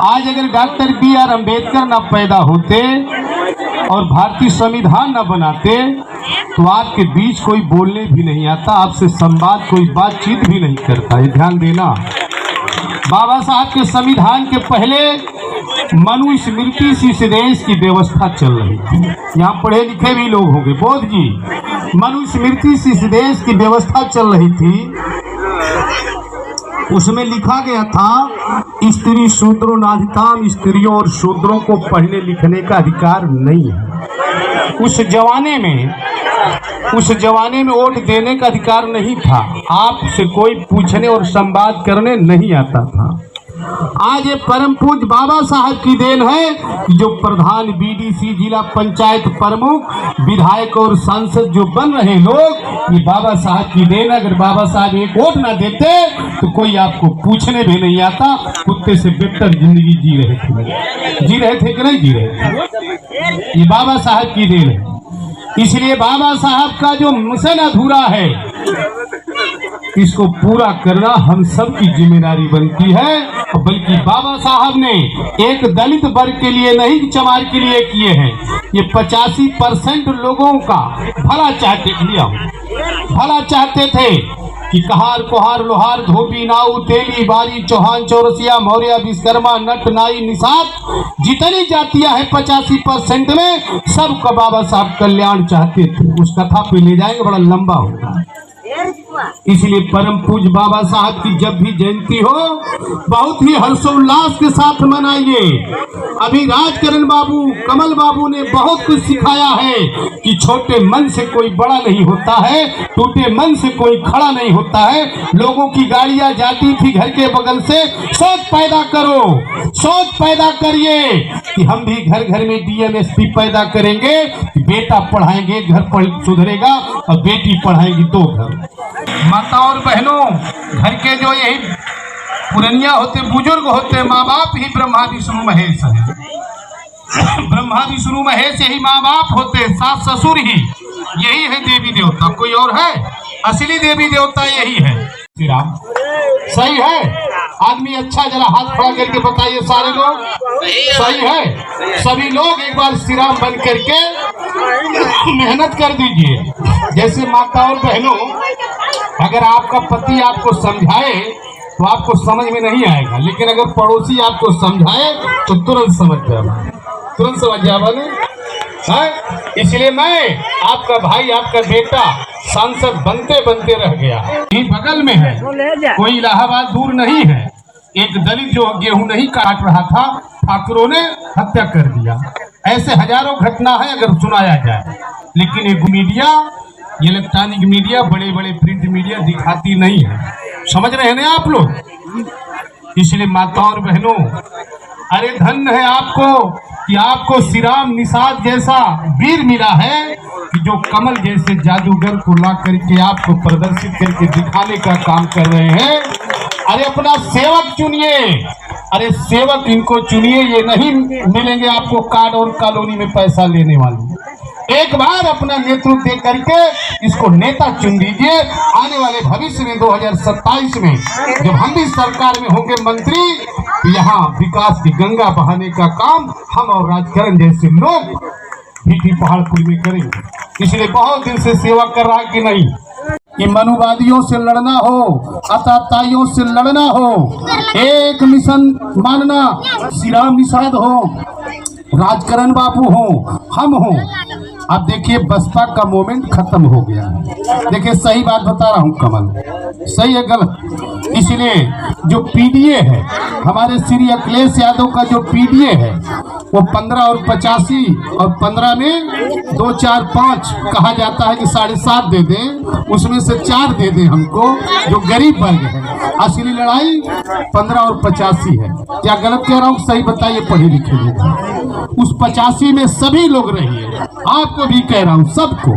आज अगर doctor B.R. Ambedkar न पैदा होते और भारतीय संविधान न बनाते तो आपके बीच कोई बोलने भी नहीं आता, आपसे संवाद कोई बातचीत भी नहीं करता। ये ध्यान देना। बाबा साहब के संविधान के पहले मनुस्मृति से इस देश की व्यवस्था चल रही थी। यहाँ पढ़े लिखे भी लोग होंगे, बोध जी, मनुस्मृति से इस देश की व्यवस्था चल रही थी। उसमें लिखा गया था स्त्री शूद्रो नाधिकाम, स्त्रियों और शूद्रों को पढ़ने लिखने का अधिकार नहीं है। उस जमाने में वोट देने का अधिकार नहीं था, आपसे कोई पूछने और संवाद करने नहीं आता था। आज ये परम पूज्य बाबा साहब की देन है कि जो प्रधान, BDC, जिला पंचायत प्रमुख, विधायक और सांसद जो बन रहे लोग, ये बाबा साहब की देन। अगर बाबा साहब एक वोट ना देते तो कोई आपको पूछने भी नहीं आता। कुत्ते से बेहतर जिंदगी जी रहे थे कि नहीं जी रहे थे? ये बाबा साहब की देन है। इसलिए बाबा साहब का जो मिशन अधूरा है, इसको पूरा करना हम सब की जिम्मेदारी बनती है। बल्कि बाबा साहब ने एक दलित वर्ग के लिए नहीं, चमार के लिए किए हैं। ये 85% लोगों का भला चाहते थे कि कहार, कुहार, लोहार, धोबी, नाऊ, तेली, बारी, चौहान, चौरसिया, मौर्य, विश्वकर्मा, नट, नाई, निषाद, जितनी जातियां हैं 85% में सबका बाबा साहब कल्याण चाहते थे। उस कथा पे ले जाएंगे, बड़ा लंबा होगा। इसलिए परम पूज्य बाबा साहब की जब भी जयंती हो बहुत ही हर्षोल्लास के साथ मनाइए। अभी राजकरण बाबू, कमल बाबू ने बहुत कुछ सिखाया है कि छोटे मन से कोई बड़ा नहीं होता है, टूटे मन से कोई खड़ा नहीं होता है। लोगों की गाड़ियां जाती थी घर के बगल से, सोच पैदा करो, सोच पैदा करिए कि हम भी घर घर में DMSP पैदा करेंगे, बेटा पढ़ाएंगे घर सुधरेगा और बेटी पढ़ाएंगी दो घर। माता और बहनों, घर के जो यही पुरनिया होते, बुजुर्ग होते, माँ बाप ही ब्रह्मा विष्णु महेश है। ब्रह्मा विष्णु महेश यही माँ बाप होते, सास ससुर ही यही है देवी देवता, कोई और है? असली देवी देवता यही है। श्री राम सही है? आदमी अच्छा जरा हाथ खड़ा करके बताइए, सारे लोग सही है? सभी लोग एक बार श्री राम बन करके मेहनत कर दीजिए। जैसे माता और बहनों, अगर आपका पति आपको समझाए तो आपको समझ में नहीं आएगा, लेकिन अगर पड़ोसी आपको समझाए तो तुरंत समझ जाएगा है। इसलिए मैं आपका भाई, आपका बेटा सांसद बनते बनते रह गया। ये बगल में है, कोई इलाहाबाद दूर नहीं है। एक दलित जो गेहूं नहीं काट रहा था, ठाकुरों ने हत्या कर दिया। ऐसे हजारों घटना है अगर सुनाया जाए, लेकिन एक मीडिया, इलेक्ट्रॉनिक मीडिया, बड़े बड़े प्रिंट मीडिया दिखाती नहीं है। समझ रहे हैं ना आप लोग? इसलिए माता और बहनों, अरे धन्य है आपको कि आपको श्री राम निषाद जैसा वीर मिला है कि जो कमल जैसे जादूगर को ला करके आपको प्रदर्शित करके दिखाने का काम कर रहे हैं। अरे अपना सेवक चुनिए, अरे सेवक इनको चुनिए, ये नहीं मिलेंगे आपको कार्ड और कॉलोनी में पैसा लेने वाले। एक बार अपना नेतृत्व दे करके इसको नेता चुन लीजिए। आने वाले भविष्य में 2027 में जब हम भी सरकार में होंगे मंत्री, यहाँ विकास की गंगा बहाने का काम हम और राजकरण जैसे लोग भीटी पहाड़पुर में करेंगे। इसलिए बहुत दिन से सेवा कर रहा है कि नहीं कि मनुवादियों से लड़ना हो, अताताइयों से लड़ना हो, एक मिशन मानना, श्री राम निषाद हो, राजकरण बाबू हो, हम हो। अब देखिए बसपा का मोमेंट खत्म हो गया है। देखिए सही बात बता रहा हूँ कमल, सही है गलत? इसलिए जो PDA है, हमारे श्री अखिलेश यादव का जो PDA है वो 15 और 85 और 15 में 2, 4, 5 कहा जाता है कि 7.5 दे दें, उसमें से 4 दे दें हमको जो गरीब वर्ग है। असली लड़ाई 15 और 85 है। क्या गलत कह रहा हूँ? सही बताइए पढ़े लिखे लोग। उस 85 में सभी लोग रहिए, आपको भी कह रहा हूँ, सबको।